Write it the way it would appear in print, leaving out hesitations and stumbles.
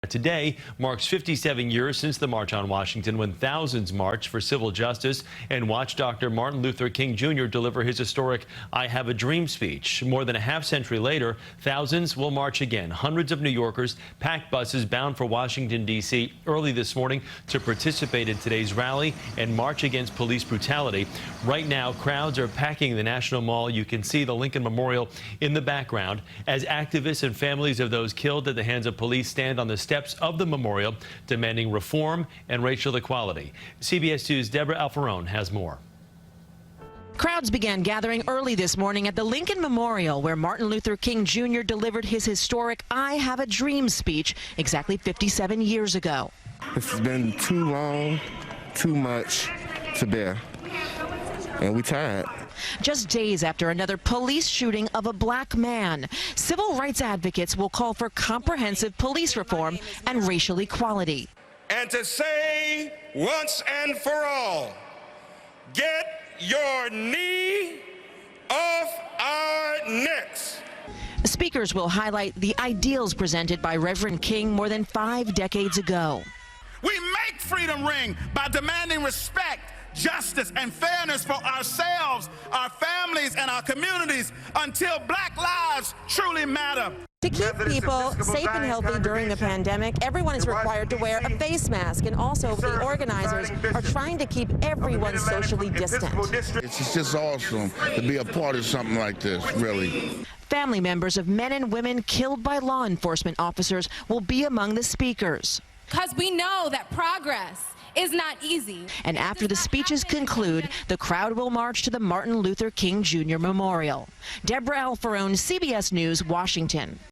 Today marks 57 years since the March on Washington, when thousands marched for civil justice and watched Dr. Martin Luther King Jr. deliver his historic "I Have a Dream" speech. More than a half-century later, thousands will march again. Hundreds of New Yorkers packed buses bound for Washington, D.C. early this morning to participate in today's rally and march against police brutality. Right now, crowds are packing the National Mall. You can see the Lincoln Memorial in the background as activists and families of those killed at the hands of police stand on the steps of the memorial demanding reform and racial equality. CBS 2's Deborah Alfarone has more. Crowds began gathering early this morning at the Lincoln Memorial, where Martin Luther King Jr. delivered his historic "I Have a Dream" speech exactly 57 years ago. It's been too long, too much to bear, and we're tired. Just days after another police shooting of a black man, civil rights advocates will call for comprehensive police reform and racial equality. And to say once and for all, get your knee off our necks. Speakers will highlight the ideals presented by Reverend King more than 5 decades ago. We make freedom ring by demanding respect, justice, and fairness for ourselves, our families, and our communities until black lives truly matter. To keep people safe and healthy during the pandemic, everyone is required to wear a face mask, and also the organizers are trying to keep everyone socially distant. It's just awesome to be a part of something like this, really. Family members of men and women killed by law enforcement officers will be among the speakers. Because we know that progress is not easy. And after the speeches conclude, the crowd will march to the Martin Luther King Jr. Memorial. Deborah Alfarone, CBS News, Washington.